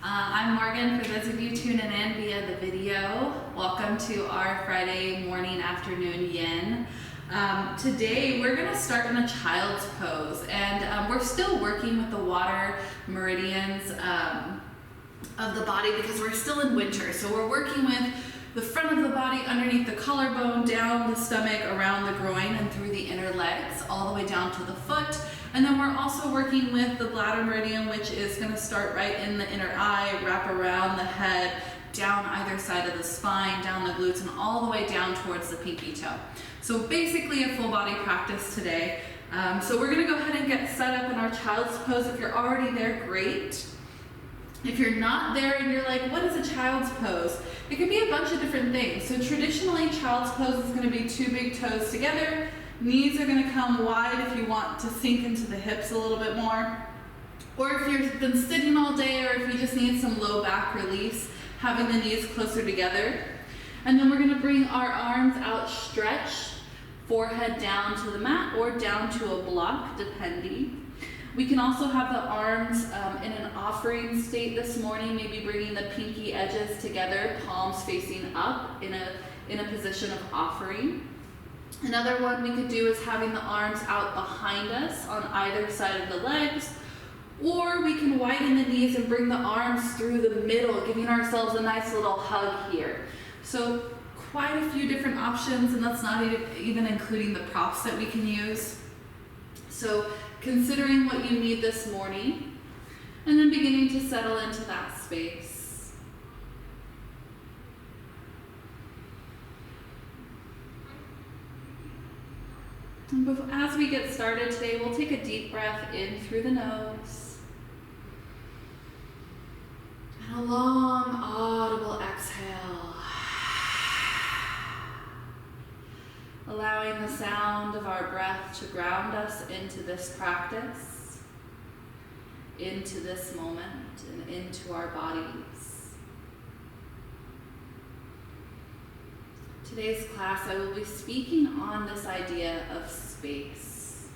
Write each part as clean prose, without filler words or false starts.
I'm Morgan, for those of you tuning in via the video. Welcome to our Friday morning, afternoon yin. Today we're going to start in a child's pose, and we're still working with the water meridians of the body because we're still in winter. So we're working with the front of the body, underneath the collarbone, down the stomach, around the groin, and through the inner legs, all the way down to the foot. And then we're also working with the bladder meridian, which is going to start right in the inner eye, wrap around the head, down either side of the spine, down the glutes, and all the way down towards the pinky toe. So basically a full body practice today. So we're going to go ahead and get set up in our child's pose. If you're already there, great. If you're not there and you're like, what is a child's pose? It can be a bunch of different things. So traditionally, child's pose is going to be two big toes together. Knees are going to come wide if you want to sink into the hips a little bit more. Or if you've been sitting all day, or if you just need some low back release, having the knees closer together. And then we're going to bring our arms out stretched, forehead down to the mat or down to a block, depending. We can also have the arms in an offering state this morning, maybe bringing the pinky edges together, palms facing up in a position of offering. Another one we could do is having the arms out behind us on either side of the legs, or we can widen the knees and bring the arms through the middle, giving ourselves a nice little hug here. So quite a few different options, and that's not even including the props that we can use. So considering what you need this morning, and then beginning to settle into that space. And as we get started today, we'll take a deep breath in through the nose, and a long, audible exhale, allowing the sound of our breath to ground us into this practice, into this moment, and into our bodies. Today's class, I will be speaking on this idea of space.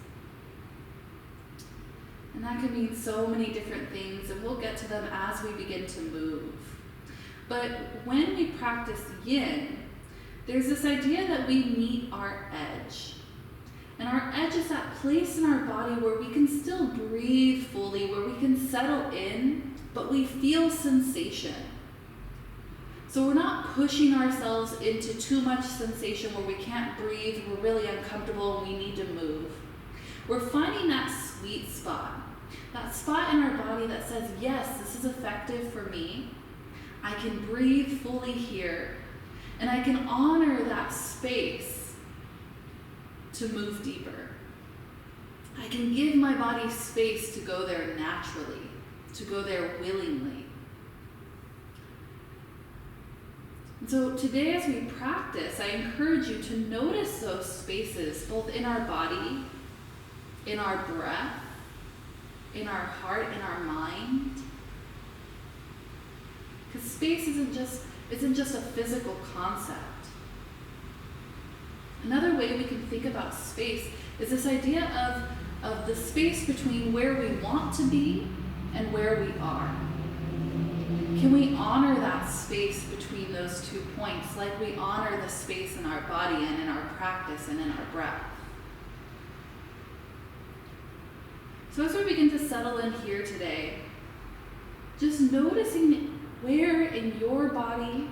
And that can mean so many different things, and we'll get to them as we begin to move. But when we practice yin, there's this idea that we meet our edge. And our edge is that place in our body where we can still breathe fully, where we can settle in, but we feel sensation. So we're not pushing ourselves into too much sensation where we can't breathe, we're really uncomfortable, and we need to move. We're finding that sweet spot, that spot in our body that says, yes, this is effective for me. I can breathe fully here, and I can honor that space to move deeper. I can give my body space to go there naturally, to go there willingly. And so today as we practice, I encourage you to notice those spaces, both in our body, in our breath, in our heart, in our mind. Because space isn't just a physical concept. Another way we can think about space is this idea of the space between where we want to be and where we are. Can we honor that space between those 2 points, like we honor the space in our body and in our practice and in our breath? So as we begin to settle in here today, just noticing where in your body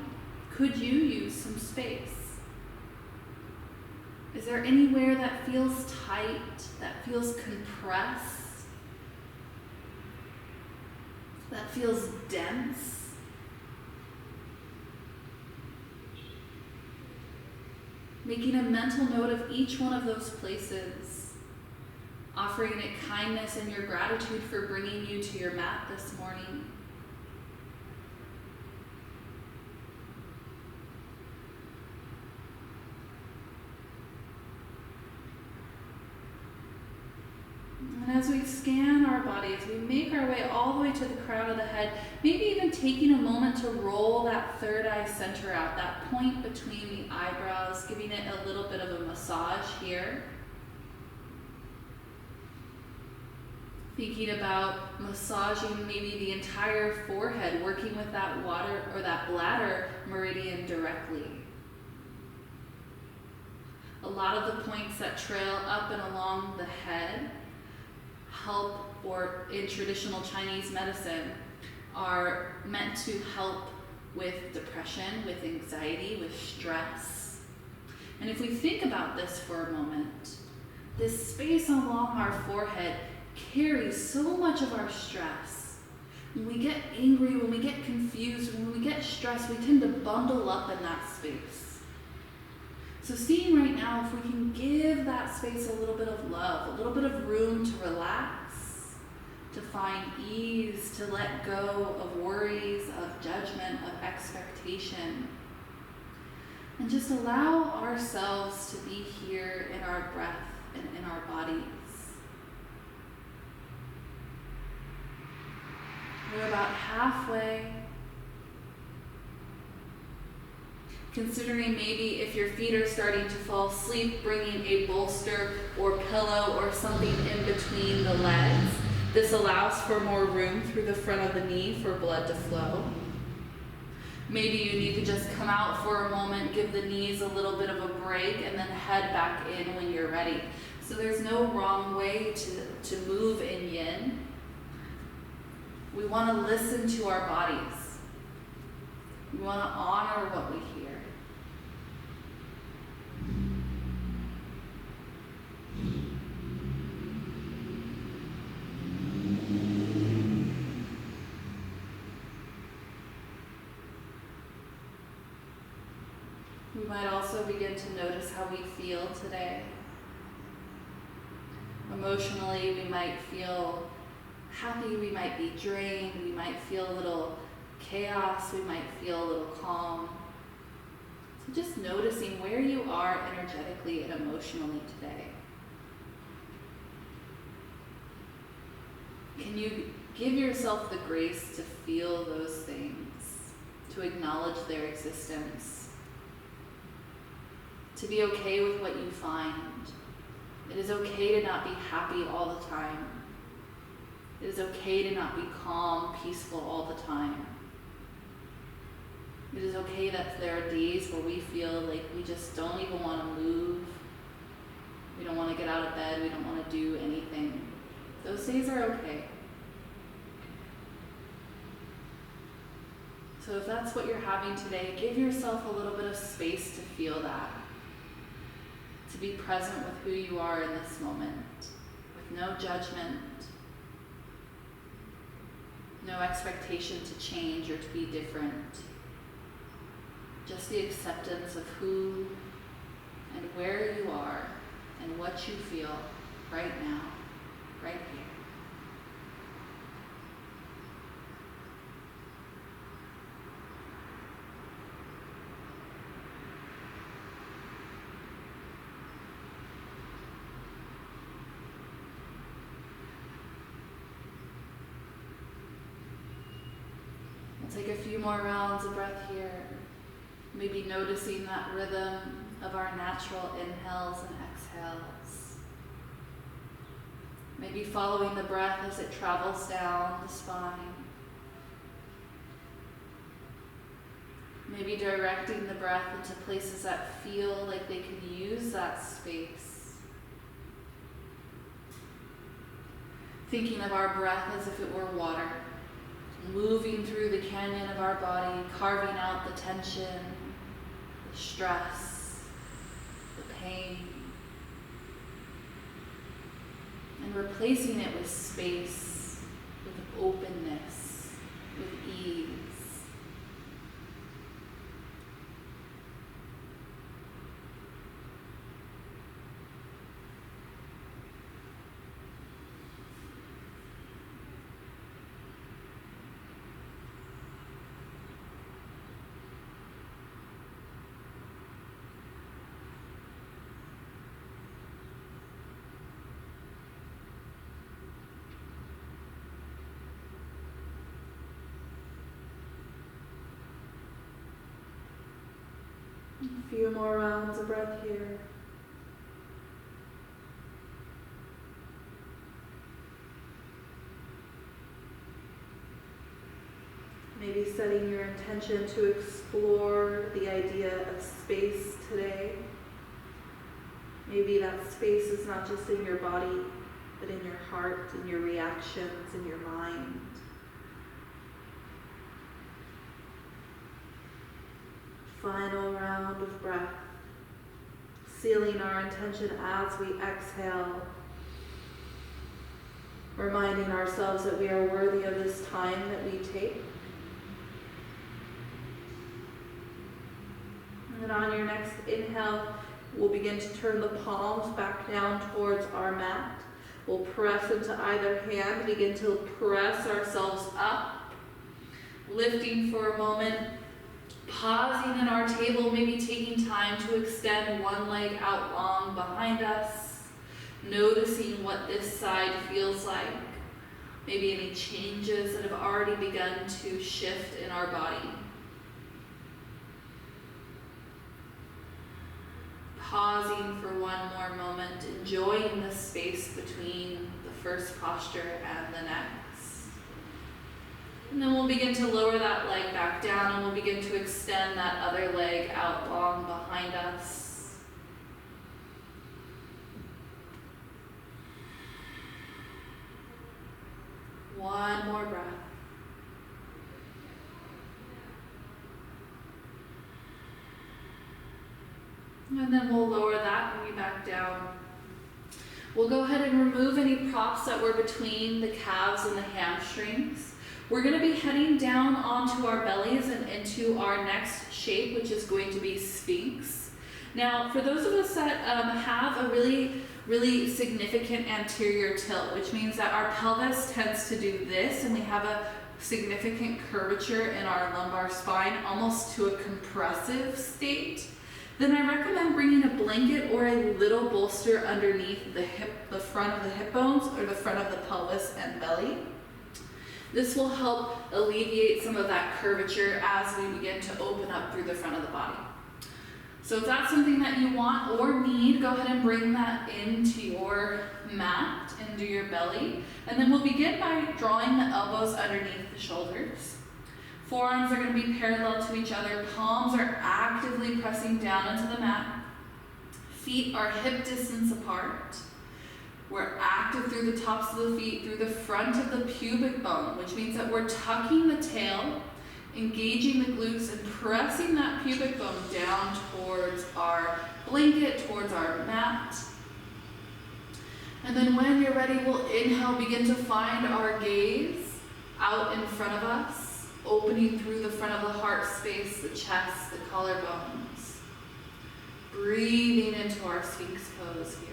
could you use some space? Is there anywhere that feels tight, that feels compressed, that feels dense? Making a mental note of each one of those places, offering it kindness and your gratitude for bringing you to your mat this morning. And as we scan our body, as we make our way all the way to the crown of the head, maybe even taking a moment to roll that third eye center out, that point between the eyebrows, giving it a little bit of a massage here. Thinking about massaging maybe the entire forehead, working with that water or that bladder meridian directly. A lot of the points that trail up and along the head help, or in traditional Chinese medicine, are meant to help with depression, with anxiety, with stress. And if we think about this for a moment, this space along our forehead carries so much of our stress. When we get angry, when we get confused, when we get stressed, we tend to bundle up in that space. So seeing right now, if we can give that space a little bit of love, a little bit of room to relax, to find ease, to let go of worries, of judgment, of expectation, and just allow ourselves to be here in our breath and in our bodies. We're about halfway. Considering maybe if your feet are starting to fall asleep, bringing a bolster or pillow or something in between the legs. This allows for more room through the front of the knee for blood to flow. Maybe you need to just come out for a moment, give the knees a little bit of a break, and then head back in when you're ready. So there's no wrong way to move in yin. We want to listen to our bodies. We want to honor what we hear. We might also begin to notice how we feel today. Emotionally, we might feel happy, we might be drained, we might feel a little chaos, we might feel a little calm. So just noticing where you are energetically and emotionally today. Can you give yourself the grace to feel those things, to acknowledge their existence, to be okay with what you find? It is okay to not be happy all the time. It is okay to not be calm, peaceful all the time. It is okay that there are days where we feel like we just don't even want to move. We don't want to get out of bed. We don't want to do anything. Those days are okay. So if that's what you're having today, give yourself a little bit of space to feel that. To be present with who you are in this moment, with no judgment, no expectation to change or to be different. Just the acceptance of who and where you are and what you feel right now, right here. We'll take a few more rounds of breath here. Maybe noticing that rhythm of our natural inhales and exhales. Maybe following the breath as it travels down the spine. Maybe directing the breath into places that feel like they can use that space. Thinking of our breath as if it were water, moving through the canyon of our body, carving out the tension, the stress, the pain, and replacing it with space, with openness, with ease. A few more rounds of breath here. Maybe setting your intention to explore the idea of space today. Maybe that space is not just in your body, but in your heart, in your reactions, in your mind. Final round of breath. Sealing our intention as we exhale. Reminding ourselves that we are worthy of this time that we take. And then on your next inhale, we'll begin to turn the palms back down towards our mat. We'll press into either hand, begin to press ourselves up, lifting for a moment, pausing in our table, maybe taking time to extend one leg out long behind us, noticing what this side feels like, maybe any changes that have already begun to shift in our body. Pausing for one more moment, enjoying the space between the first posture and the next. And then we'll begin to lower that leg back down and we'll begin to extend that other leg out long behind us. One more breath. And then we'll lower that knee back down. We'll go ahead and remove any props that were between the calves and the hamstrings. We're going to be heading down onto our bellies and into our next shape, which is going to be Sphinx. Now, for those of us that have a really significant anterior tilt, which means that our pelvis tends to do this and we have a significant curvature in our lumbar spine, almost to a compressive state, then I recommend bringing a blanket or a little bolster underneath the front of the hip bones or the front of the pelvis and belly. This will help alleviate some of that curvature as we begin to open up through the front of the body. So if that's something that you want or need, go ahead and bring that into your mat, into your belly. And then we'll begin by drawing the elbows underneath the shoulders. Forearms are going to be parallel to each other. Palms are actively pressing down into the mat. Feet are hip distance apart. We're active through the tops of the feet, through the front of the pubic bone, which means that we're tucking the tail, engaging the glutes, and pressing that pubic bone down towards our blanket, towards our mat. And then when you're ready, we'll inhale, begin to find our gaze out in front of us, opening through the front of the heart space, the chest, the collarbones. Breathing into our Sphinx pose here.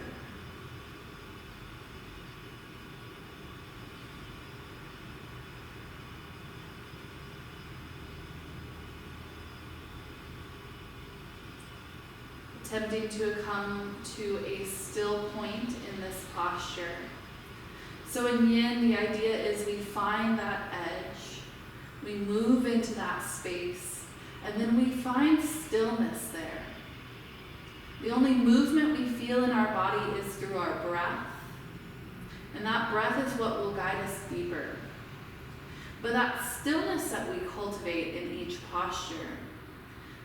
Attempting to come to a still point in this posture. So in Yin, the idea is we find that edge, we move into that space, and then we find stillness there. The only movement we feel in our body is through our breath, and that breath is what will guide us deeper. But that stillness that we cultivate in each posture,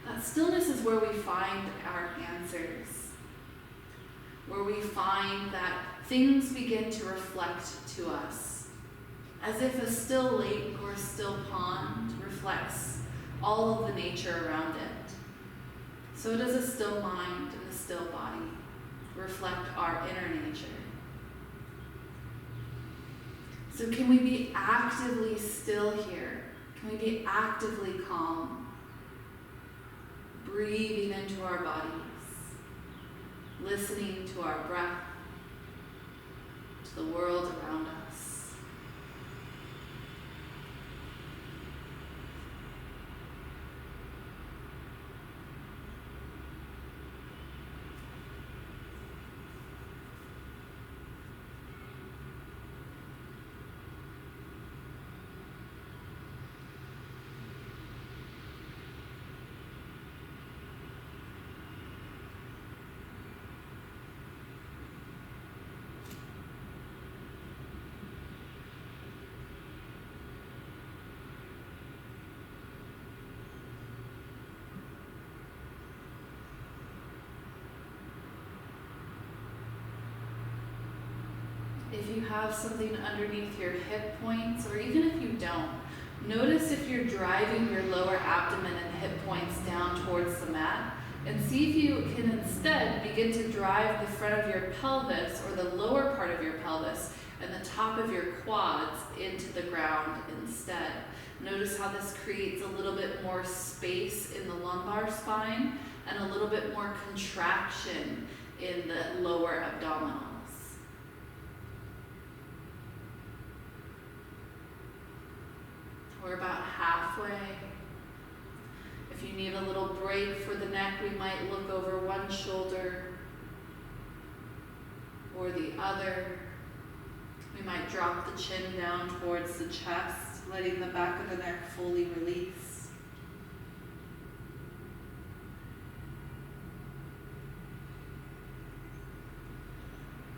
that stillness is where we find our answers, where we find that things begin to reflect to us, as if a still lake or a still pond reflects all of the nature around it. So does a still mind and a still body reflect our inner nature. So can we be actively still here? Can we be actively calm? Breathing into our bodies, listening to our breath, to the world around us. If you have something underneath your hip points, or even if you don't, notice if you're driving your lower abdomen and hip points down towards the mat, and see if you can instead begin to drive the front of your pelvis or the lower part of your pelvis and the top of your quads into the ground instead. Notice how this creates a little bit more space in the lumbar spine and a little bit more contraction in the lower abdominals. We're about halfway. If you need a little break for the neck, we might look over one shoulder or the other. We might drop the chin down towards the chest, letting the back of the neck fully release.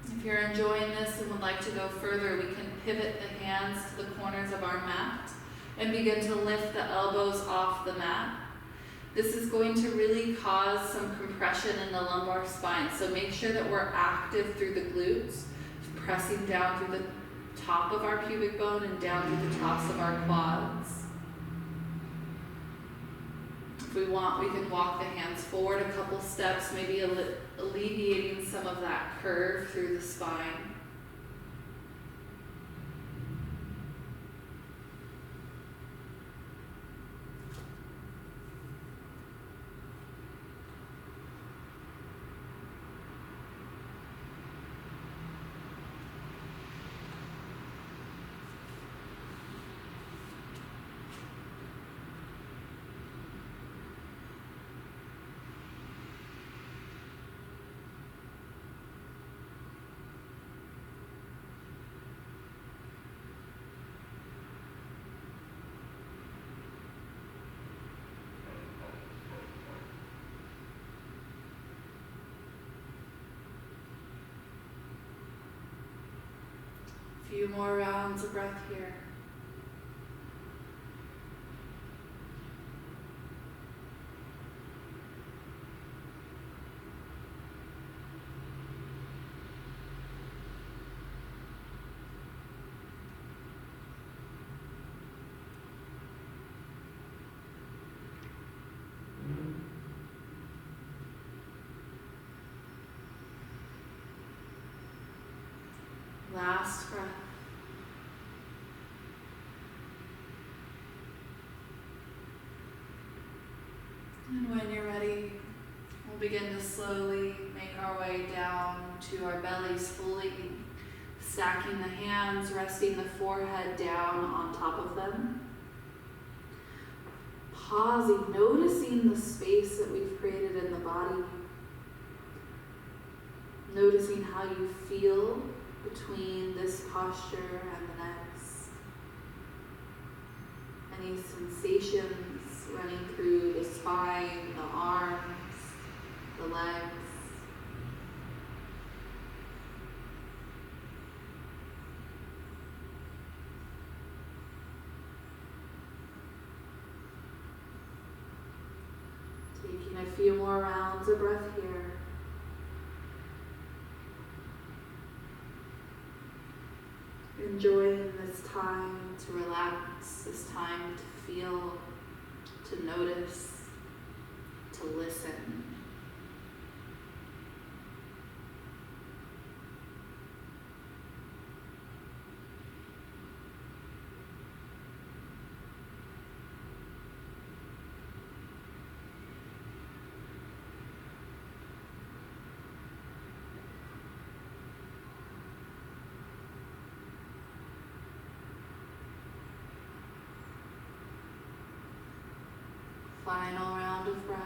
If you're enjoying this and would like to go further, we can pivot the hands to the corners of our mat and begin to lift the elbows off the mat. This is going to really cause some compression in the lumbar spine, so make sure that we're active through the glutes, pressing down through the top of our pubic bone and down through the tops of our quads. If we want, we can walk the hands forward a couple steps, maybe alleviating some of that curve through the spine. Few more rounds of breath here. Last breath. And when you're ready, we'll begin to slowly make our way down to our bellies fully, stacking the hands, resting the forehead down on top of them. Pausing, noticing the space that we've created in the body. Noticing how you feel between this posture and the next. Any sensations running through the spine, the arms, the legs. Taking a few more rounds of breath here. Enjoying this time to relax, this time to feel, to notice, to listen. Final round of breath.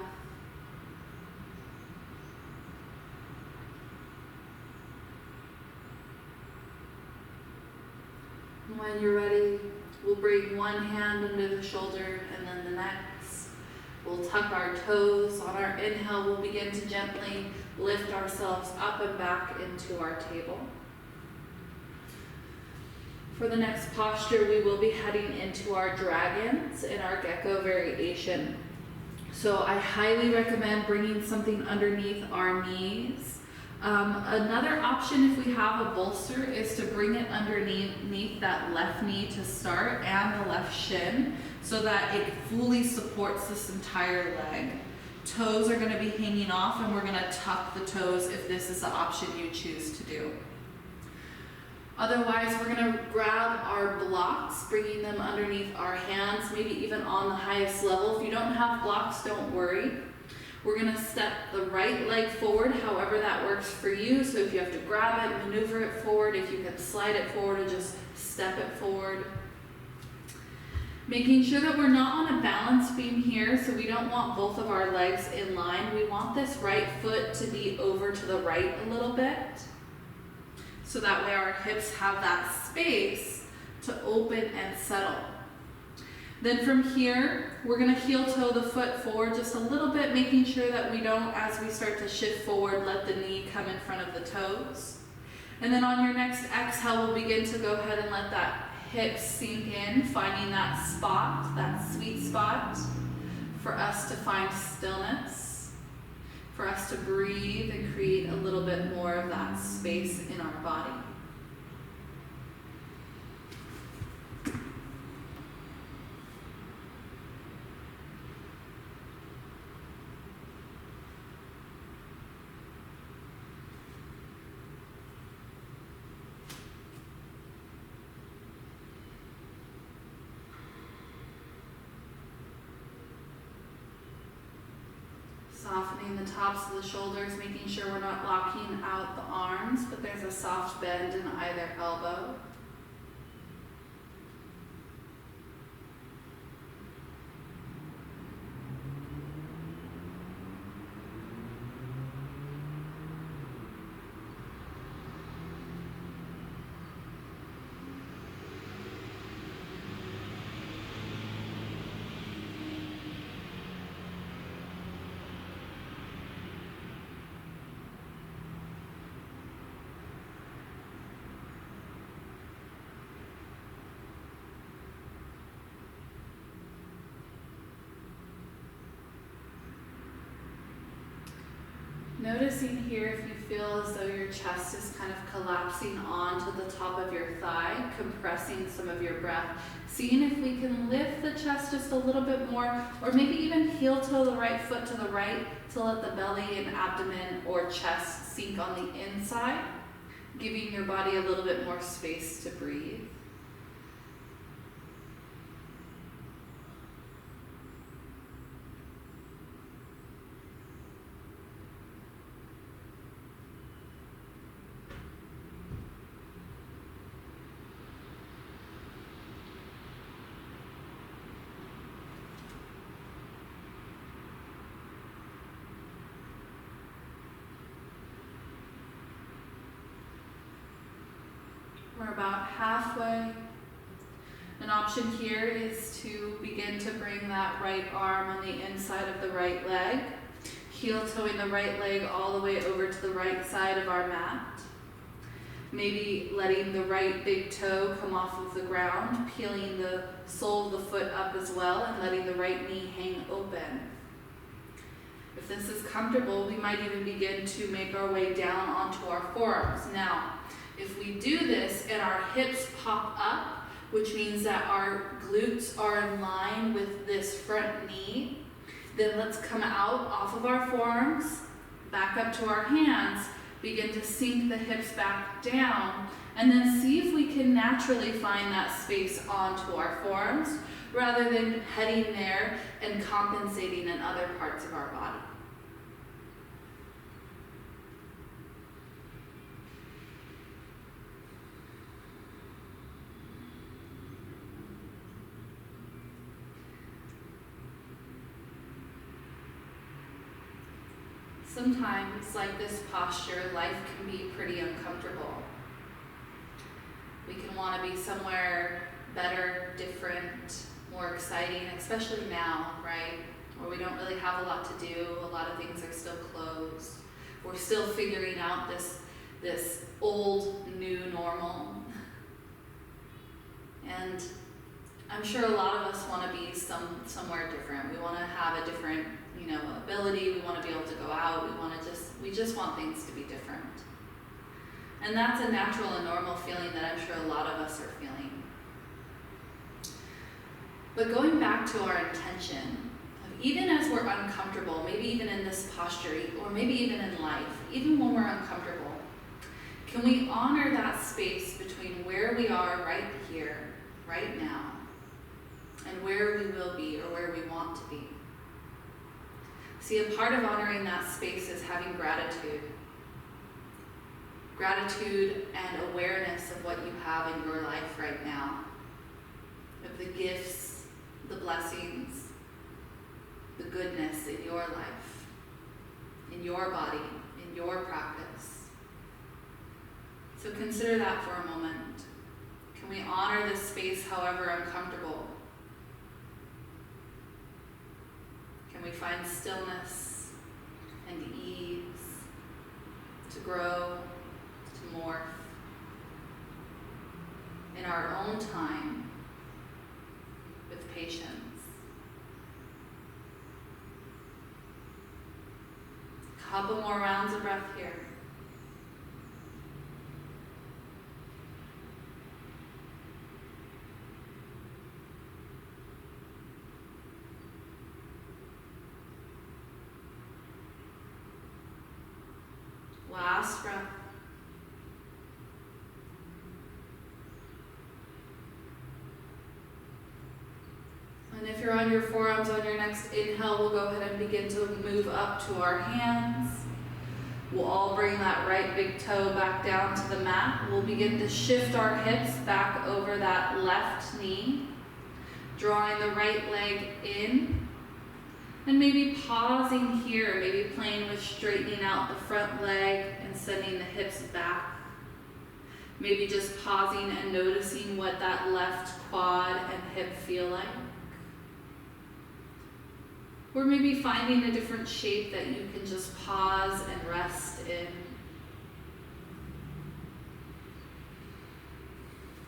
And when you're ready, we'll bring one hand under the shoulder and then the next. We'll tuck our toes. On our inhale, we'll begin to gently lift ourselves up and back into our table. For the next posture, we will be heading into our dragons in our gecko variation. So I highly recommend bringing something underneath our knees. Another option if we have a bolster is to bring it underneath that left knee to start and the left shin so that it fully supports this entire leg. Toes are going to be hanging off, and we're going to tuck the toes if this is the option you choose to do. Otherwise, we're going to grab our blocks, bringing them underneath our hands, maybe even on the highest level. If you don't have blocks, don't worry. We're going to step the right leg forward, however that works for you. So if you have to grab it, maneuver it forward, if you can slide it forward or just step it forward. Making sure that we're not on a balance beam here, so we don't want both of our legs in line. We want this right foot to be over to the right a little bit, so that way our hips have that space to open and settle. Then from here, we're going to heel toe the foot forward just a little bit, making sure that we don't, as we start to shift forward, let the knee come in front of the toes. And then on your next exhale, we'll begin to go ahead and let that hip sink in, finding that spot, that sweet spot, for us to find stillness, for us to breathe and create a little bit more of that space in our body. Softening the tops of the shoulders, making sure we're not locking out the arms, but there's a soft bend in either elbow. Noticing here if you feel as though your chest is kind of collapsing onto the top of your thigh, compressing some of your breath. Seeing if we can lift the chest just a little bit more, or maybe even heel toe the right foot to the right to let the belly and abdomen or chest sink on the inside, giving your body a little bit more space to breathe. We're about halfway. An option here is to begin to bring that right arm on the inside of the right leg, heel toeing the right leg all the way over to the right side of our mat. Maybe letting the right big toe come off of the ground, peeling the sole of the foot up as well, and letting the right knee hang open. If this is comfortable, we might even begin to make our way down onto our forearms. Now, if we do this and our hips pop up, which means that our glutes are in line with this front knee, then let's come out off of our forearms, back up to our hands, begin to sink the hips back down, and then see if we can naturally find that space onto our forearms rather than heading there and compensating in other parts of our body. Sometimes, like this posture, life can be pretty uncomfortable. We can want to be somewhere better, different, more exciting, especially now, right? Where we don't really have a lot to do, a lot of things are still closed. We're still figuring out this old new normal. And I'm sure a lot of us want to be somewhere different. We want to have a different ability. We want to be able to go out. We just want things to be different. And that's a natural and normal feeling that I'm sure a lot of us are feeling. But going back to our intention, even as we're uncomfortable, maybe even in this posture, or maybe even in life, even when we're uncomfortable, can we honor that space between where we are right here, right now, and where we will be or where we want to be? See, a part of honoring that space is having gratitude. Gratitude and awareness of what you have in your life right now, of the gifts, the blessings, the goodness in your life, in your body, in your practice. So consider that for a moment. Can we honor this space however uncomfortable? Can we find stillness and ease to grow, to morph in our own time with patience? A couple more rounds of breath here. Last breath. And if you're on your forearms on your next inhale, we'll go ahead and begin to move up to our hands. We'll all bring that right big toe back down to the mat. We'll begin to shift our hips back over that left knee, drawing the right leg in. And maybe pausing here, maybe playing with straightening out the front leg and sending the hips back. Maybe just pausing and noticing what that left quad and hip feel like. Or maybe finding a different shape that you can just pause and rest in.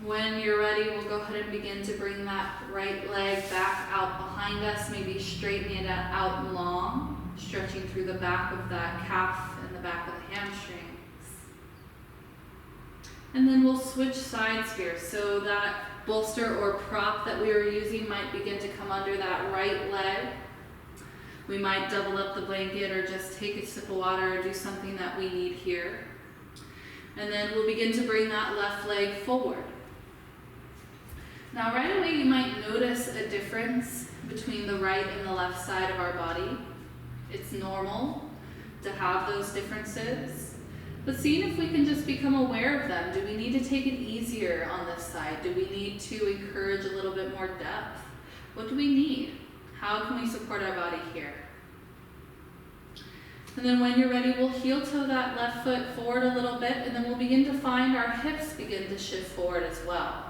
When you're ready, we'll go ahead and begin to bring that right leg back out behind us, maybe straightening it out long, stretching through the back of that calf and the back of the hamstrings. And then we'll switch sides here. So that bolster or prop that we were using might begin to come under that right leg. We might double up the blanket or just take a sip of water or do something that we need here. And then we'll begin to bring that left leg forward. Now right away you might notice a difference between the right and the left side of our body. It's normal to have those differences, but seeing if we can just become aware of them. Do we need to take it easier on this side? Do we need to encourage a little bit more depth? What do we need? How can we support our body here? And then when you're ready, we'll heel toe that left foot forward a little bit, and then we'll begin to find our hips begin to shift forward as well.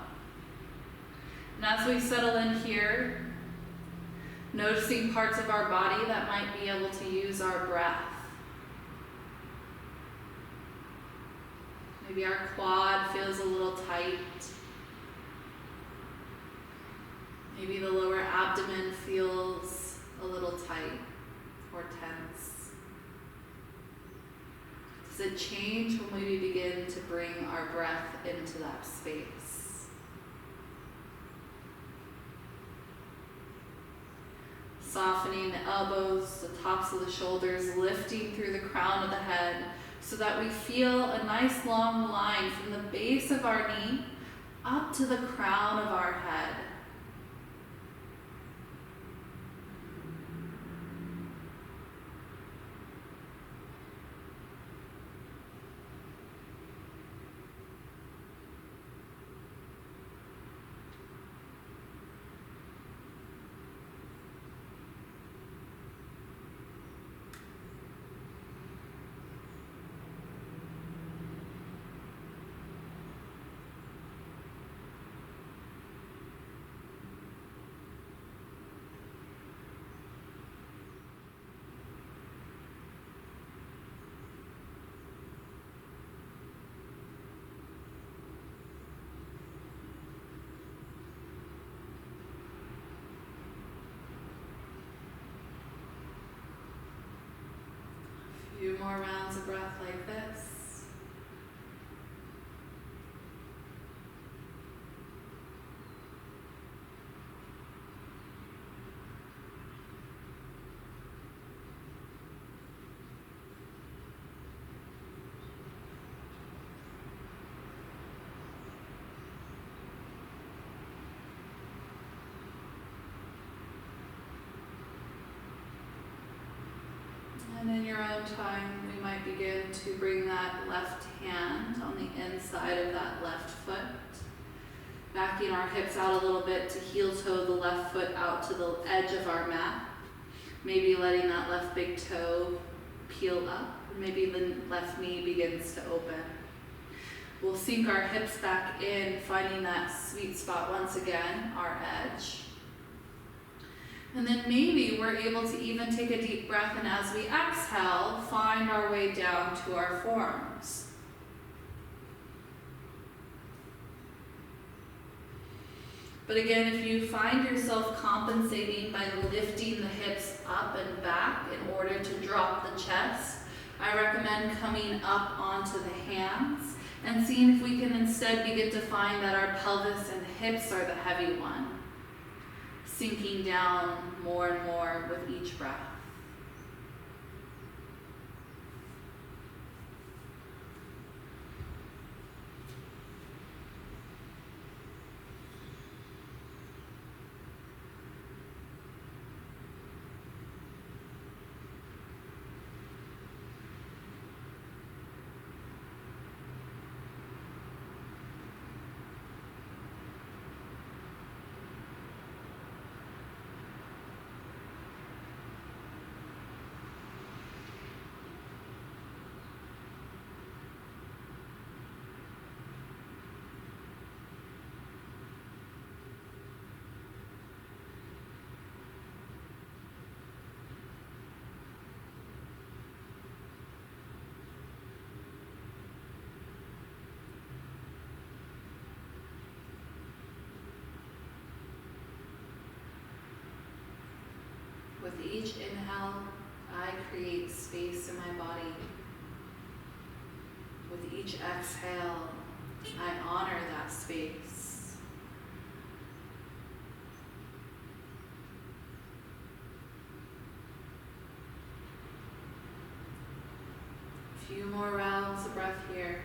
And as we settle in here, noticing parts of our body that might be able to use our breath. Maybe our quad feels a little tight. Maybe the lower abdomen feels a little tight or tense. Does it change when we begin to bring our breath into that space? Softening the elbows, the tops of the shoulders, lifting through the crown of the head so that we feel a nice long line from the base of our knee up to the crown of our head. breath like this. And in your own time, we might begin to bring that left hand on the inside of that left foot, backing our hips out a little bit to heel toe the left foot out to the edge of our mat. Maybe letting that left big toe peel up, or maybe the left knee begins to open. We'll sink our hips back in, finding that sweet spot once again, our edge. And then maybe we're able to even take a deep breath, and as we exhale, find our way down to our forearms. But again, if you find yourself compensating by lifting the hips up and back in order to drop the chest, I recommend coming up onto the hands and seeing if we can instead begin to find that our pelvis and hips are the heavy one, sinking down more and more with each breath. With each inhale, I create space in my body. With each exhale, I honor that space. A few more rounds of breath here.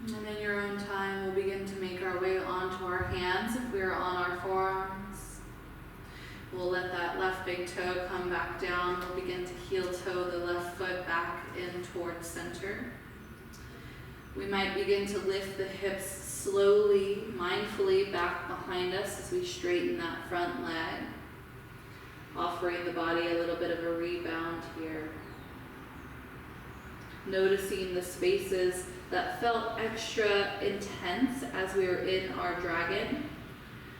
And in your own time, we'll begin to make our way onto our hands if we are on our forearms. We'll let that left big toe come back down. We'll begin to heel toe the left foot back in towards center. We might begin to lift the hips slowly, mindfully back behind us as we straighten that front leg, offering the body a little bit of a rebound here. Noticing the spaces that felt extra intense as we were in our dragon,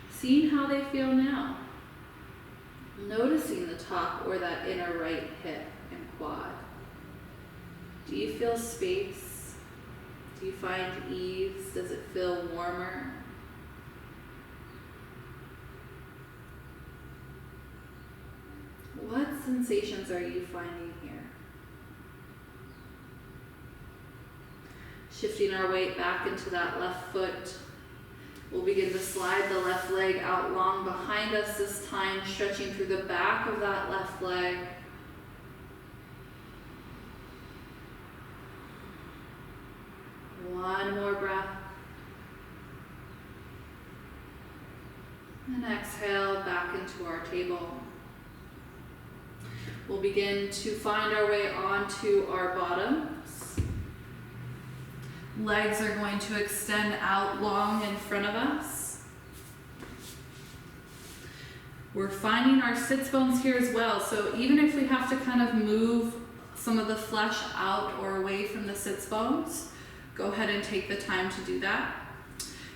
seeing how they feel now. Noticing the top or that inner right hip and quad. Do you feel space? Do you find ease? Does it feel warmer? What sensations are you finding here? Shifting our weight back into that left foot. We'll begin to slide the left leg out long behind us this time, stretching through the back of that left leg. One more breath. And exhale back into our table. We'll begin to find our way onto our bottoms. Legs are going to extend out long in front of us. We're finding our sits bones here as well. So even if we have to kind of move some of the flesh out or away from the sits bones, go ahead and take the time to do that.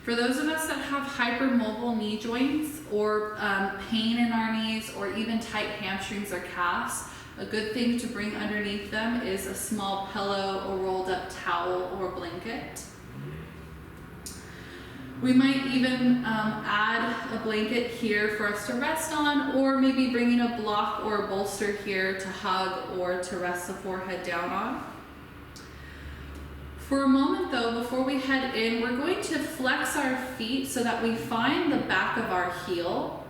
For those of us that have hypermobile knee joints or pain in our knees or even tight hamstrings or calves, a good thing to bring underneath them is a small pillow or rolled up towel or blanket. We might even add a blanket here for us to rest on, or maybe bringing a block or a bolster here to hug or to rest the forehead down on. For a moment though, before we head in, we're going to flex our feet so that we find the back of our heel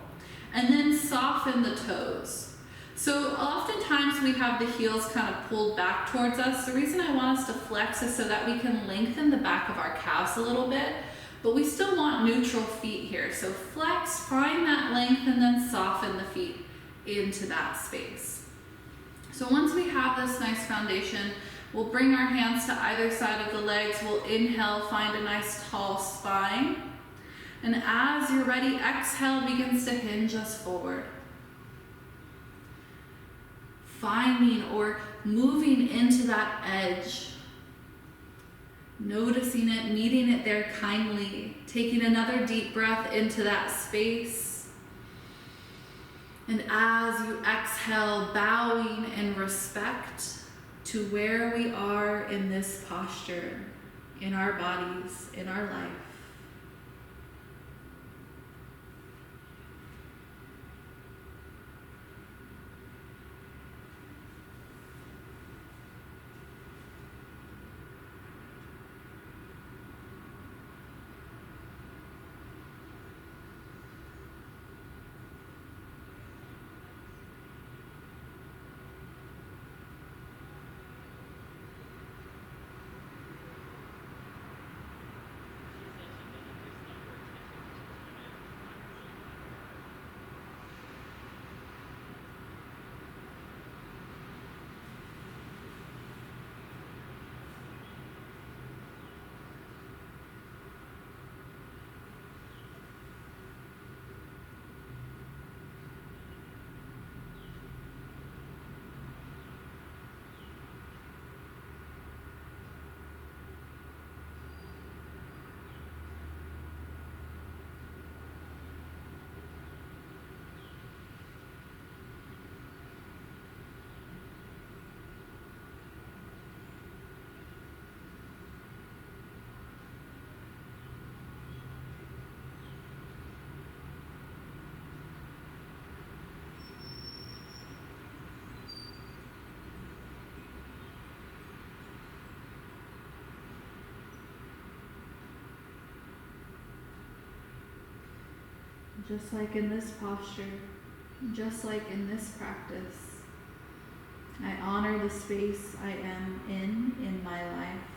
and then soften the toes. So oftentimes we have the heels kind of pulled back towards us. The reason I want us to flex is so that we can lengthen the back of our calves a little bit, but we still want neutral feet here. So flex, find that length, and then soften the feet into that space. So once we have this nice foundation, we'll bring our hands to either side of the legs. We'll inhale, find a nice tall spine. And as you're ready, exhale begins to hinge us forward. Finding or moving into that edge. Noticing it, meeting it there kindly. Taking another deep breath into that space. And as you exhale, bowing in respect to where we are in this posture, in our bodies, in our life. Just like in this posture, just like in this practice, I honor the space I am in my life.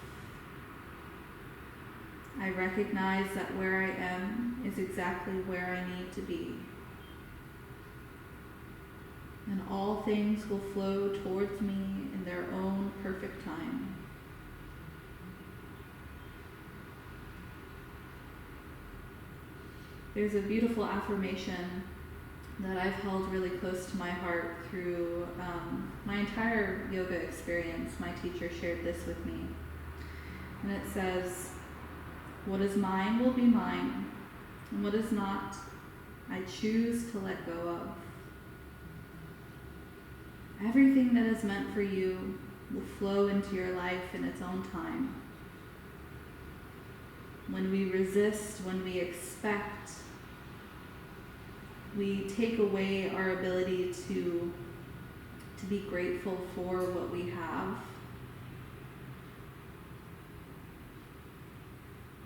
I recognize that where I am is exactly where I need to be. And all things will flow towards me in their own perfect time. There's a beautiful affirmation that I've held really close to my heart through my entire yoga experience. My teacher shared this with me. And it says, "What is mine will be mine, and what is not, I choose to let go of." Everything that is meant for you will flow into your life in its own time. When we resist, when we expect, we take away our ability to be grateful for what we have.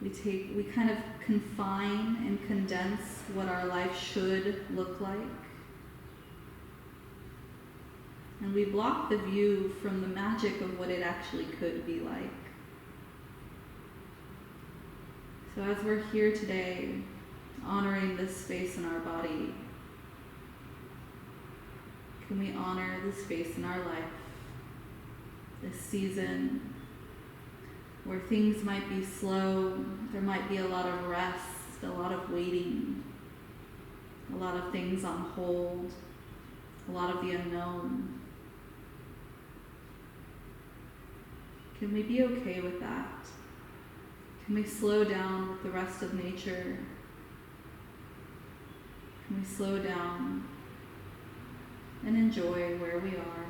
We kind of confine and condense what our life should look like. And we block the view from the magic of what it actually could be like. So as we're here today, honoring this space in our body, can we honor the space in our life, this season where things might be slow, there might be a lot of rest, a lot of waiting, a lot of things on hold, a lot of the unknown. Can we be okay with that? Can we slow down with the rest of nature? Can we slow down and enjoy where we are?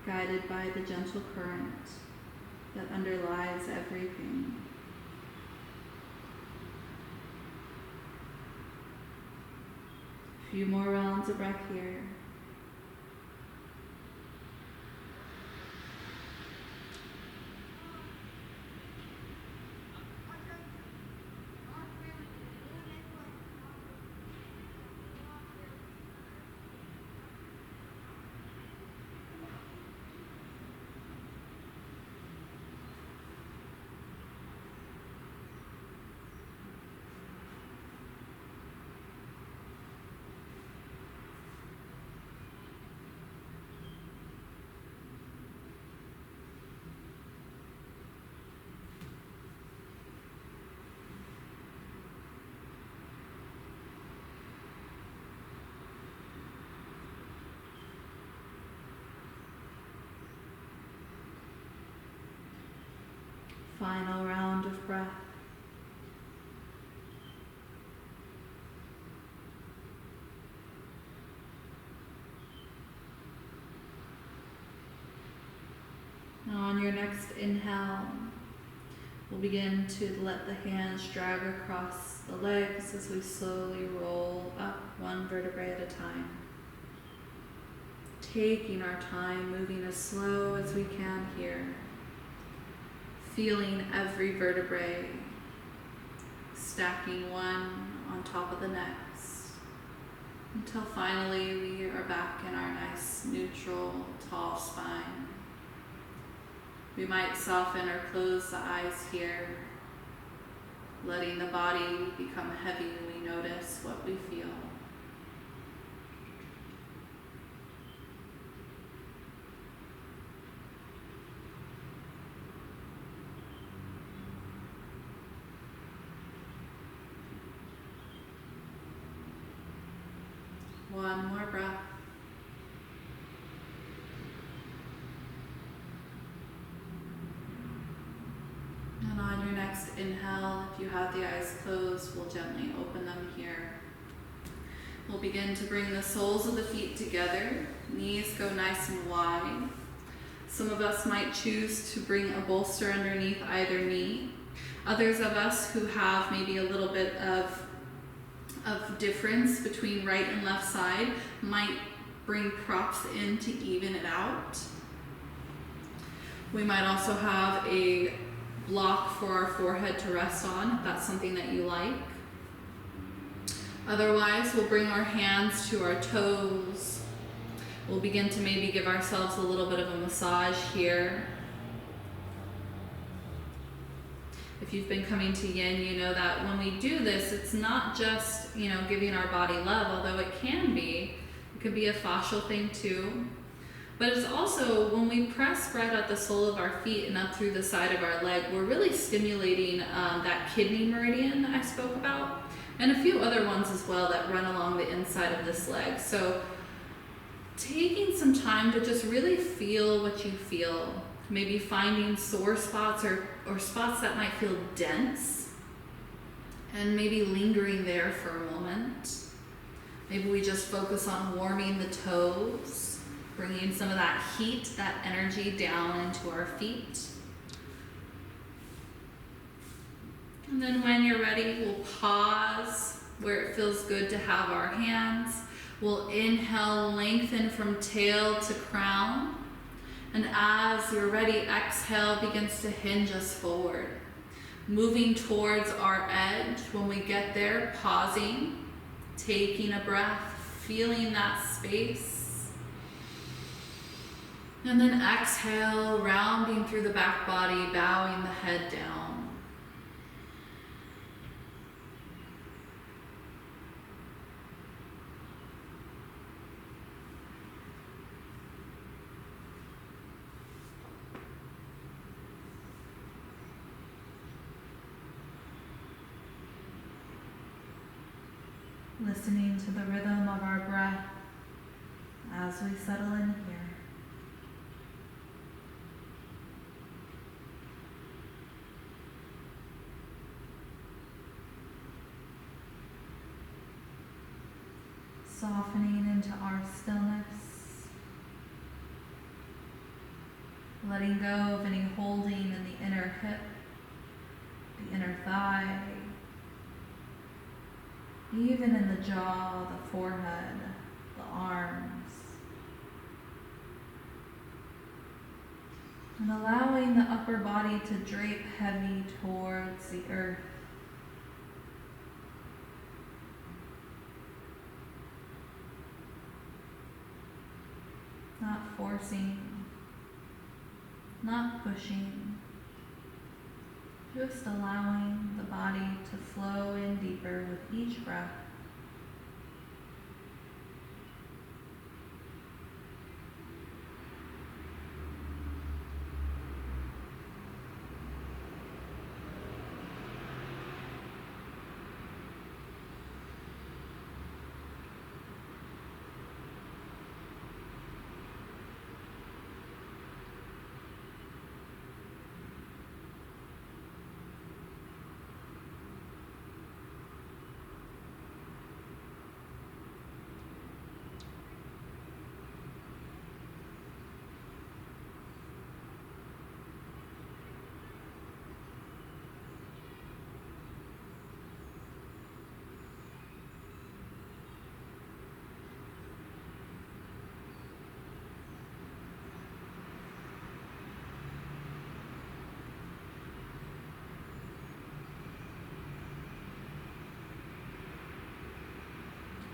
Guided by the gentle current that underlies everything. A few more rounds of breath here. Final round of breath. Now on your next inhale, we'll begin to let the hands drag across the legs as we slowly roll up one vertebrae at a time. Taking our time, moving as slow as we can here. Feeling every vertebrae, stacking one on top of the next, until finally we are back in our nice, neutral, tall spine. We might soften or close the eyes here, letting the body become heavy when we notice what we feel. One more breath. And on your next inhale, if you have the eyes closed, we'll gently open them here. We'll begin to bring the soles of the feet together. Knees go nice and wide. Some of us might choose to bring a bolster underneath either knee. Others of us who have maybe a little bit of difference between right and left side might bring props in to even it out. We might also have a block for our forehead to rest on, if that's something that you like. Otherwise, we'll bring our hands to our toes. We'll begin to maybe give ourselves a little bit of a massage here. If you've been coming to Yin, you know that when we do this, it's not just, giving our body love, although it can be. It could be a fascial thing too. But it's also when we press right at the sole of our feet and up through the side of our leg, we're really stimulating that kidney meridian I spoke about, and a few other ones as well that run along the inside of this leg. So taking some time to just really feel what you feel. Maybe finding sore spots or spots that might feel dense, and maybe lingering there for a moment. Maybe we just focus on warming the toes, bringing some of that heat, that energy down into our feet. And then when you're ready, we'll pause where it feels good to have our hands. We'll inhale, lengthen from tail to crown. And as you're ready, exhale begins to hinge us forward. Moving towards our edge. When we get there, pausing, taking a breath, feeling that space. And then exhale, rounding through the back body, bowing the head down. Listening to the rhythm of our breath as we settle in here. Softening into our stillness, letting go of any holding in the inner hip, the inner thigh, even in the jaw, the forehead, the arms, and allowing the upper body to drape heavy towards the earth. Not forcing, not pushing, just allowing the body to flow in deeper with each breath.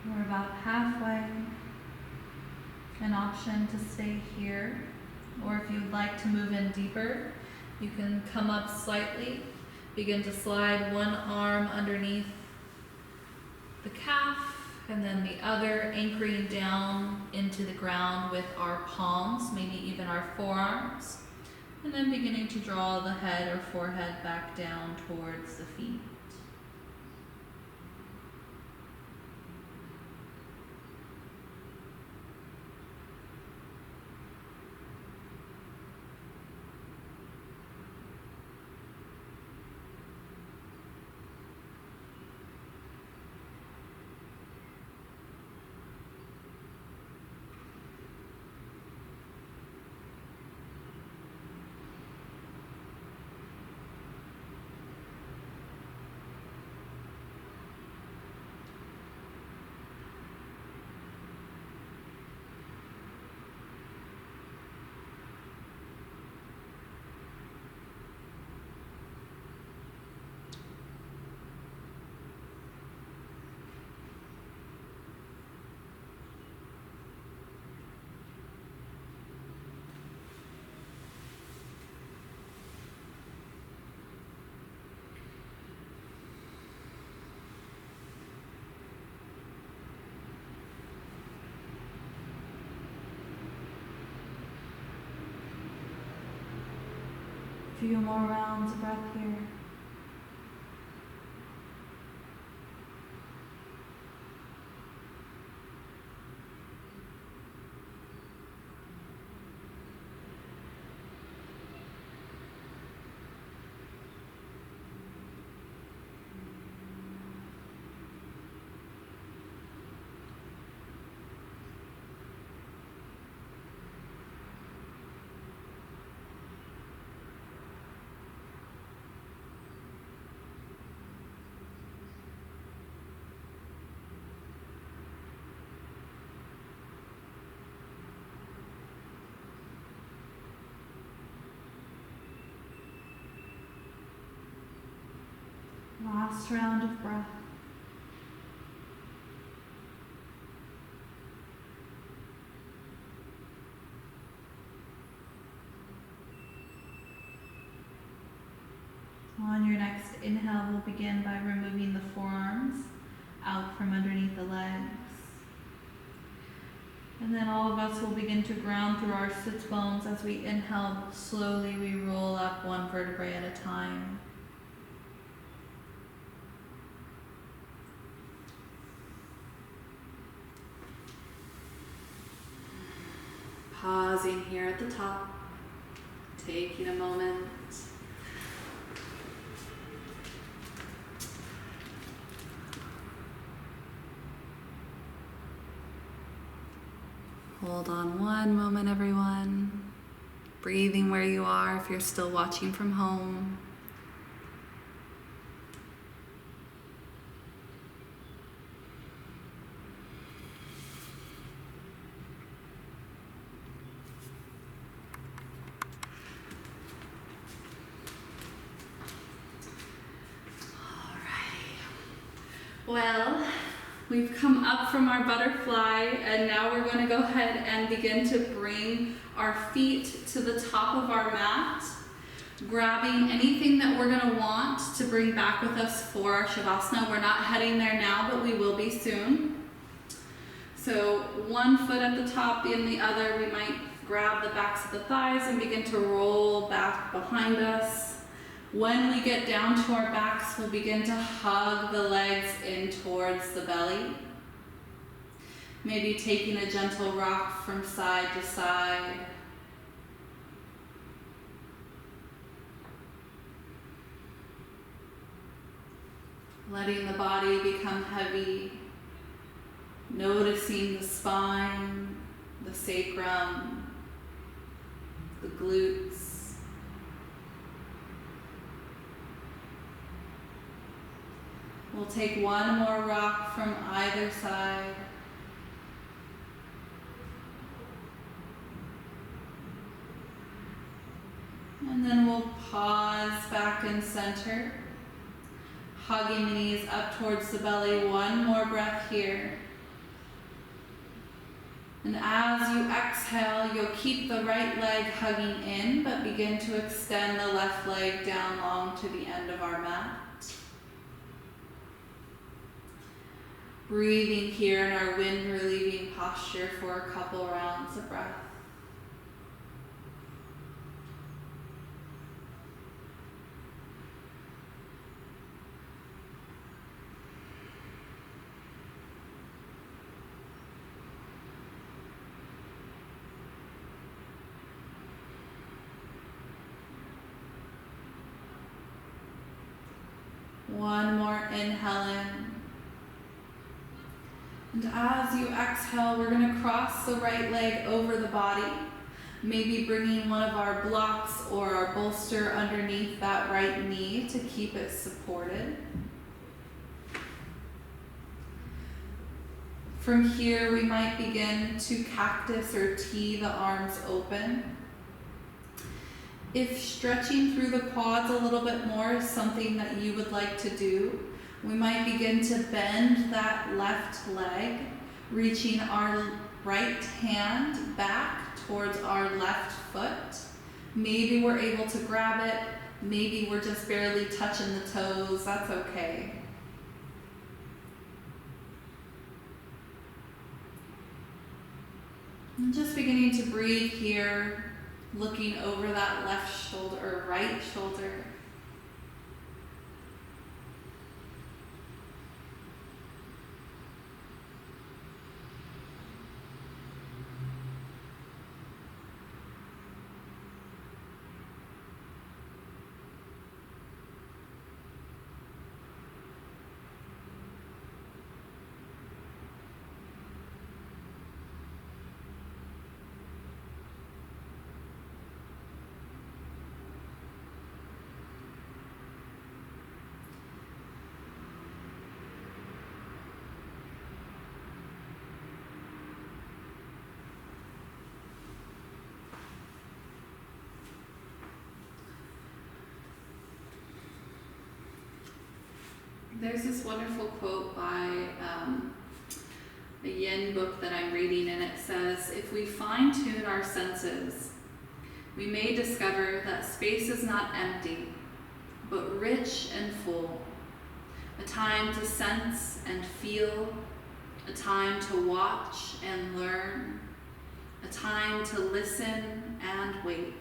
We're about halfway. An option to stay here, or if you'd like to move in deeper, you can come up slightly. Begin to slide one arm underneath the calf and then the other, anchoring down into the ground with our palms, maybe even our forearms, and then beginning to draw the head or forehead back down towards the feet. Few more rounds of breath here. Last round of breath. On your next inhale, we'll begin by removing the forearms out from underneath the legs. And then all of us will begin to ground through our sits bones. As we inhale, slowly we roll up one vertebrae at a time. Pausing here at the top, taking a moment. Hold on one moment, everyone. Breathing where you are if you're still watching from home. Well, we've come up from our butterfly and now we're going to go ahead and begin to bring our feet to the top of our mat, grabbing anything that we're going to want to bring back with us for our Shavasana. We're not heading there now, but we will be soon. So one foot at the top, in the other, we might grab the backs of the thighs and begin to roll back behind us. When we get down to our backs, we'll begin to hug the legs in towards the belly. Maybe taking a gentle rock from side to side. Letting the body become heavy. Noticing the spine, the sacrum, the glutes. We'll take one more rock from either side. And then we'll pause back in center. Hugging the knees up towards the belly. One more breath here. And as you exhale, you'll keep the right leg hugging in, but begin to extend the left leg down long to the end of our mat. Breathing here in our wind relieving posture for a couple rounds of breath. One more inhale in. And as you exhale, we're going to cross the right leg over the body, maybe bringing one of our blocks or our bolster underneath that right knee to keep it supported. From here, we might begin to cactus or T the arms open. If stretching through the quads a little bit more is something that you would like to do, we might begin to bend that left leg, reaching our right hand back towards our left foot. Maybe we're able to grab it, maybe we're just barely touching the toes, that's okay. And just beginning to breathe here, looking over that left shoulder or right shoulder. There's this wonderful quote by a yin book that I'm reading, and it says, if we fine-tune our senses, we may discover that space is not empty, but rich and full. A time to sense and feel, a time to watch and learn, a time to listen and wait.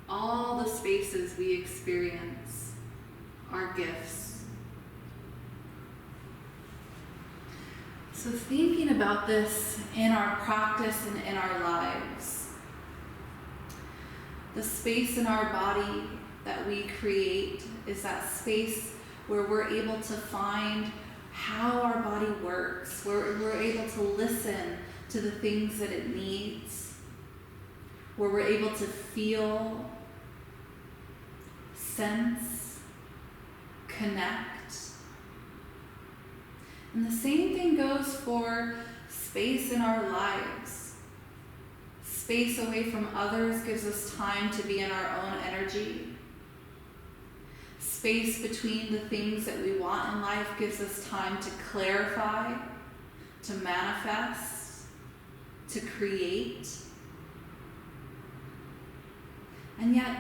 All the spaces we experience are gifts. So thinking about this in our practice and in our lives, the space in our body that we create is that space where we're able to find how our body works, where we're able to listen to the things that it needs, where we're able to feel, sense, connect. And the same thing goes for space in our lives. Space away from others gives us time to be in our own energy. Space between the things that we want in life gives us time to clarify, to manifest, to create. And yet,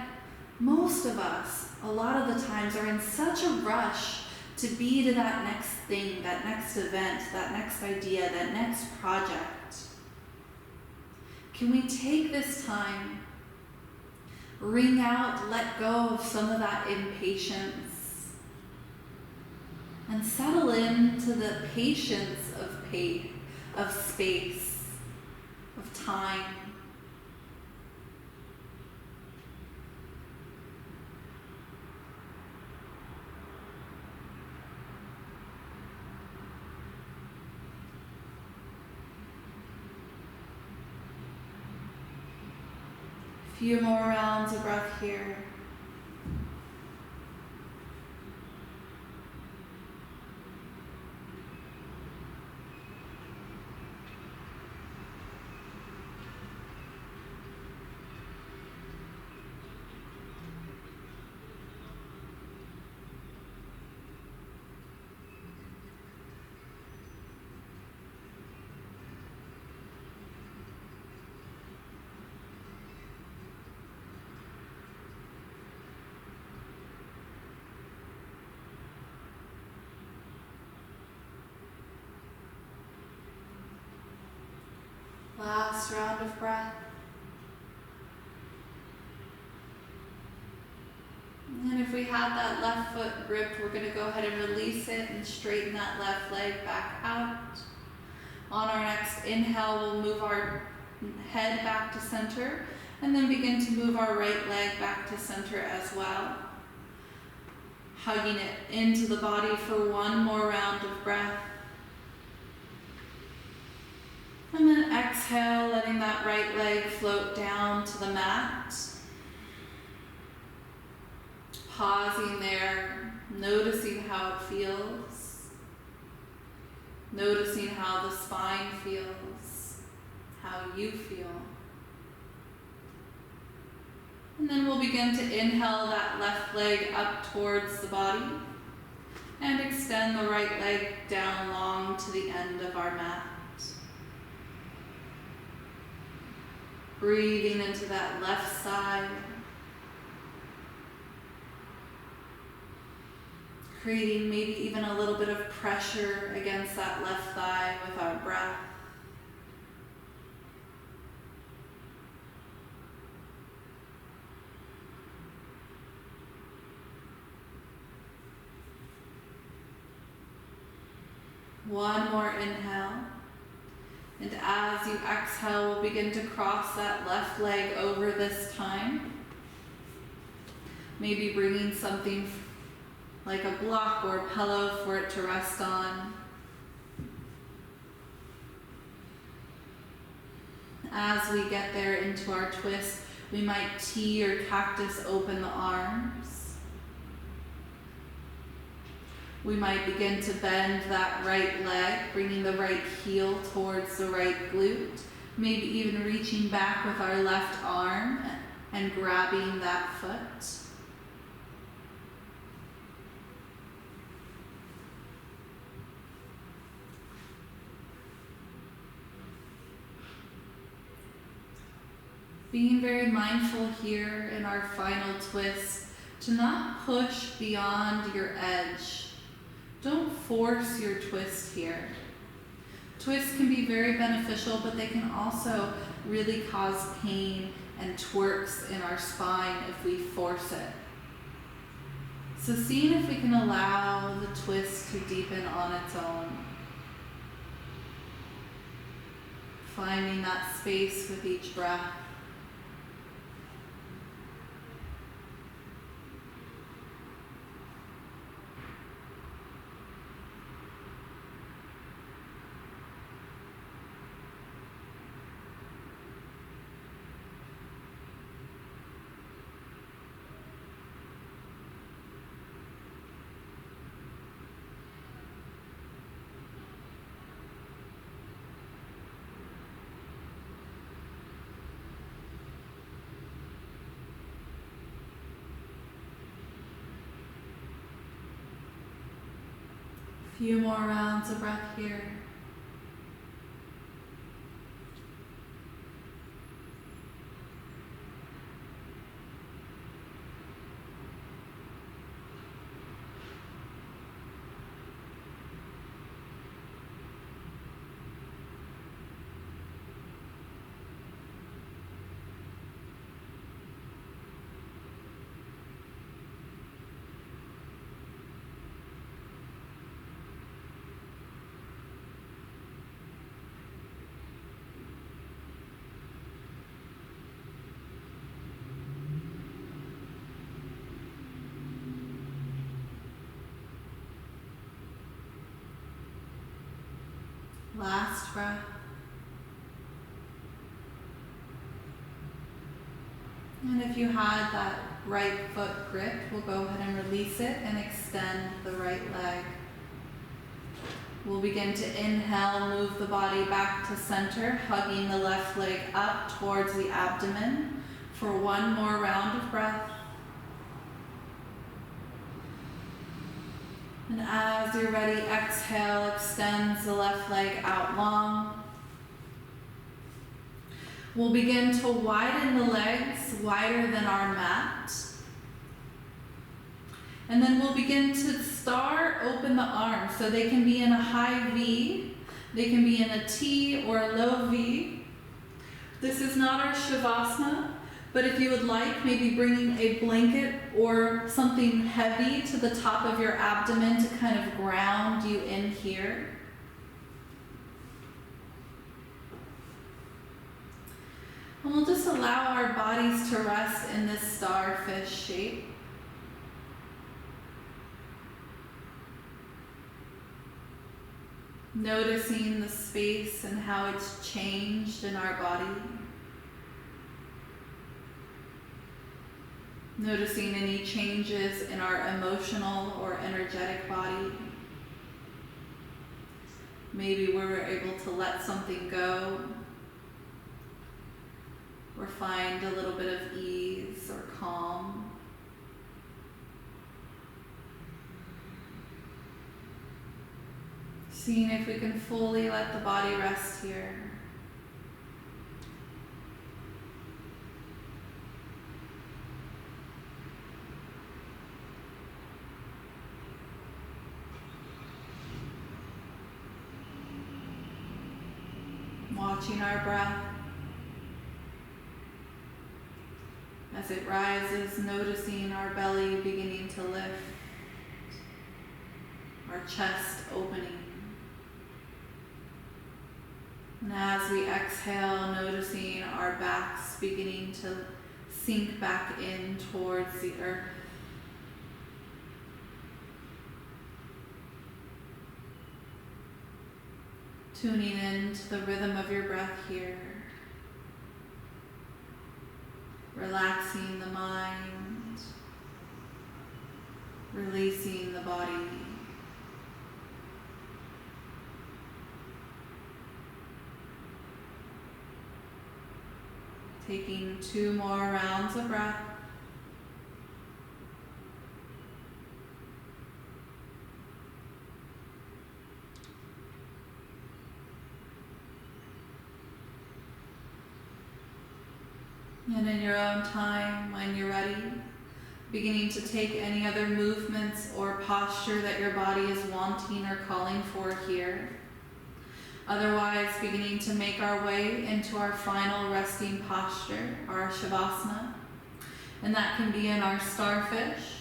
most of us, a lot of the times, are in such a rush to be to that next thing, that next event, that next idea, that next project. Can we take this time, wring out, let go of some of that impatience, and settle into the patience of space, of time? Few more rounds of breath here. Last round of breath. And if we had that left foot gripped, we're going to go ahead and release it and straighten that left leg back out. On our next inhale, we'll move our head back to center and then begin to move our right leg back to center as well. Hugging it into the body for one more round of breath. And then exhale, letting that right leg float down to the mat. Pausing there, noticing how it feels. Noticing how the spine feels, how you feel. And then we'll begin to inhale that left leg up towards the body and extend the right leg down long to the end of our mat. Breathing into that left side. Creating maybe even a little bit of pressure against that left thigh with our breath. One more inhale. And as you exhale, we'll begin to cross that left leg over this time. Maybe bringing something like a block or a pillow for it to rest on. As we get there into our twist, we might T or cactus open the arms. We might begin to bend that right leg, bringing the right heel towards the right glute. Maybe even reaching back with our left arm and grabbing that foot. Being very mindful here in our final twist to not push beyond your edge. Don't force your twist here. Twists can be very beneficial, but they can also really cause pain and twerks in our spine if we force it. So seeing if we can allow the twist to deepen on its own. Finding that space with each breath. Few more rounds of breath here. Last breath. And if you had that right foot gripped, we'll go ahead and release it and extend the right leg. We'll begin to inhale, move the body back to center, hugging the left leg up towards the abdomen for one more round of breath. And as you're ready, exhale, extends the left leg out long. We'll begin to widen the legs, wider than our mat. And then we'll begin to start open the arms. So they can be in a high V, they can be in a T or a low V. This is not our Shavasana, but if you would like, maybe bringing a blanket or something heavy to the top of your abdomen to kind of ground you in here. And we'll just allow our bodies to rest in this starfish shape. Noticing the space and how it's changed in our body. Noticing any changes in our emotional or energetic body. Maybe we were able to let something go, or find a little bit of ease or calm. Seeing if we can fully let the body rest here. Watching our breath as it rises, noticing our belly beginning to lift, our chest opening. And as we exhale, noticing our backs beginning to sink back in towards the earth. Tuning into the rhythm of your breath here. Relaxing the mind. Releasing the body. Taking 2 more rounds of breath. And in your own time, when you're ready, beginning to take any other movements or posture that your body is wanting or calling for here. Otherwise, beginning to make our way into our final resting posture, our Shavasana. And that can be in our starfish.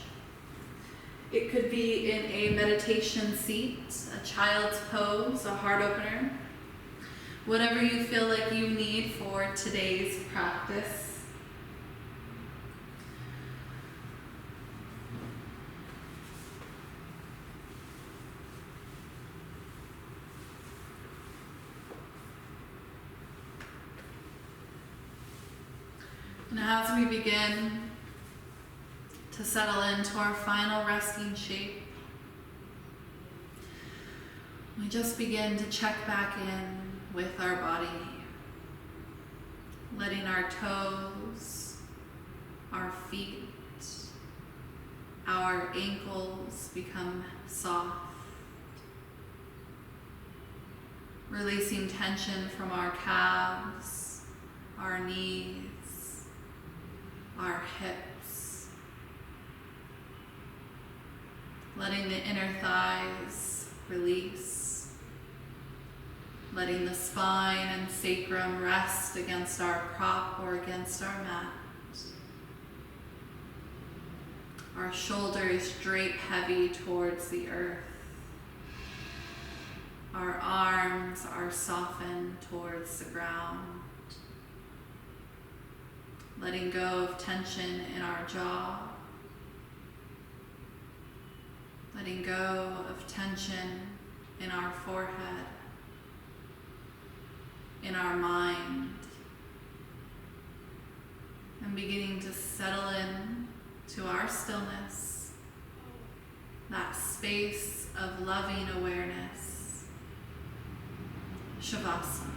It could be in a meditation seat, a child's pose, a heart opener. whatever you feel like you need for today's practice. And as we begin to settle into our final resting shape, we just begin to check back in with our body, letting our toes, our feet, our ankles become soft, releasing tension from our calves, our knees, our hips, letting the inner thighs release, letting the spine and sacrum rest against our prop or against our mat. Our shoulders drape heavy towards the earth. Our arms are softened towards the ground. Letting go of tension in our jaw. Letting go of tension in our forehead, in our mind, and beginning to settle in to our stillness, that space of loving awareness, Shavasana.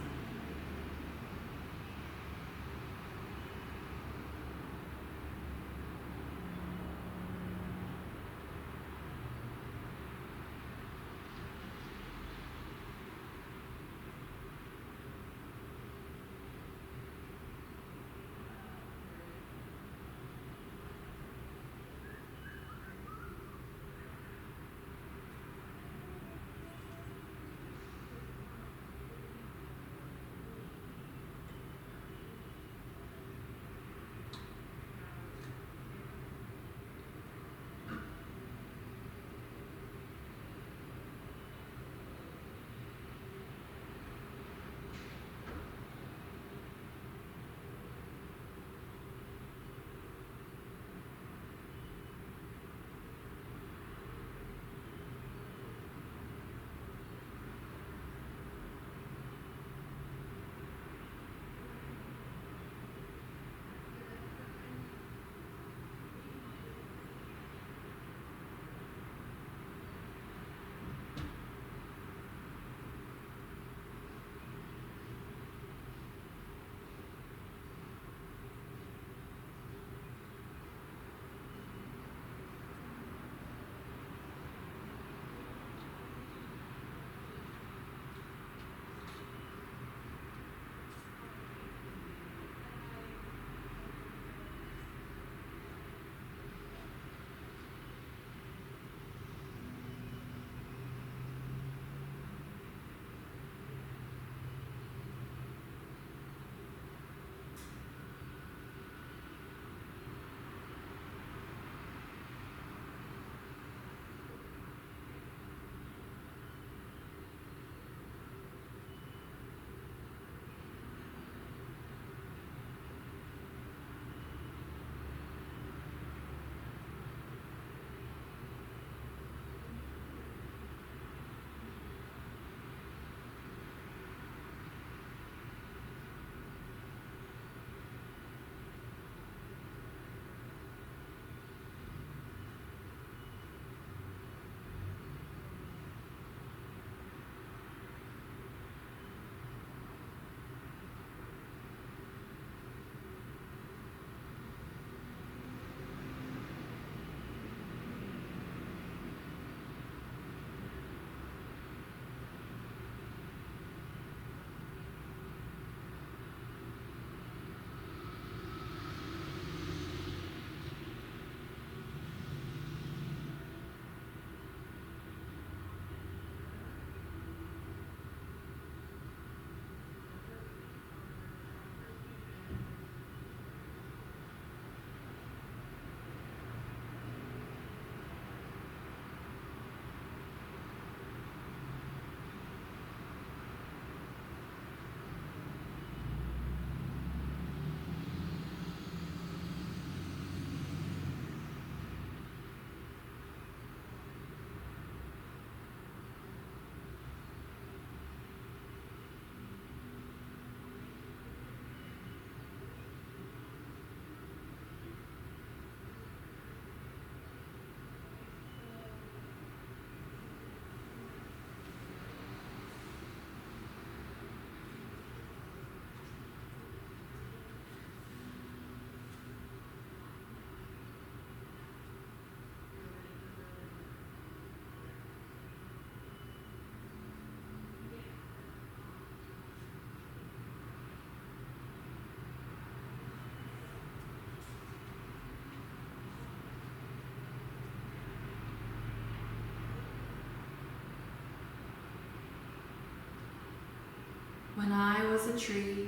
When I was a tree,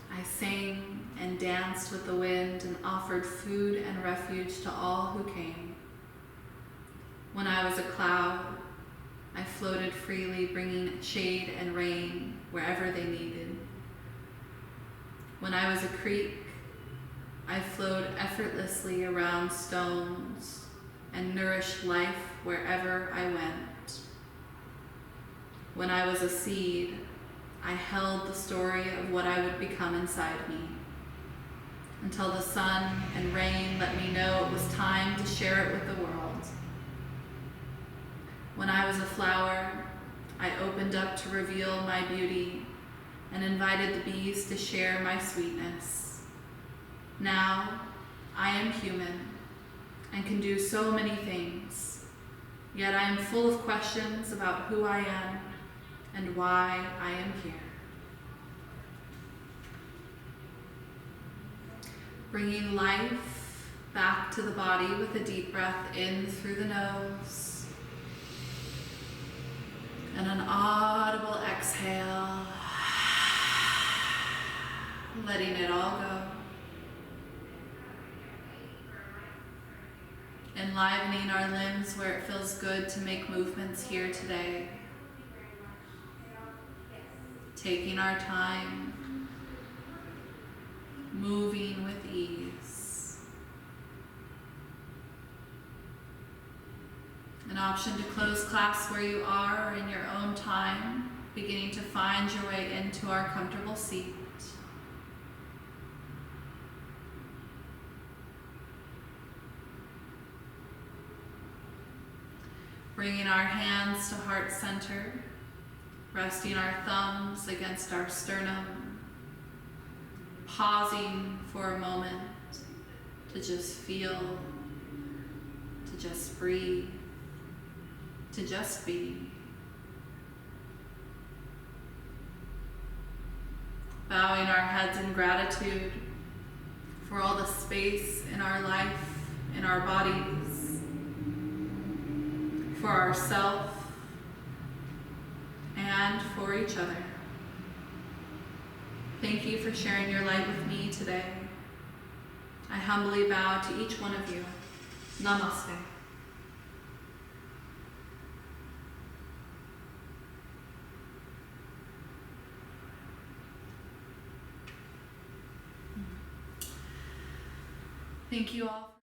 I sang and danced with the wind and offered food and refuge to all who came. When I was a cloud, I floated freely, bringing shade and rain wherever they needed. When I was a creek, I flowed effortlessly around stones and nourished life wherever I went. When I was a seed, I held the story of what I would become inside me, until the sun and rain let me know it was time to share it with the world. When I was a flower, I opened up to reveal my beauty and invited the bees to share my sweetness. Now, I am human and can do so many things, yet I am full of questions about who I am and why I am here. Bringing life back to the body with a deep breath in through the nose and an audible exhale, letting it all go. Enlivening our limbs where it feels good to make movements here today. Taking our time, moving with ease. An option to close class where you are or in your own time, beginning to find your way into our comfortable seat. Bringing our hands to heart center, resting our thumbs against our sternum, pausing for a moment to just feel, to just breathe, to just be. Bowing our heads in gratitude for all the space in our life, in our bodies, for ourselves, and for each other. Thank you for sharing your light with me today. I humbly bow to each one of you. Namaste. Thank you all.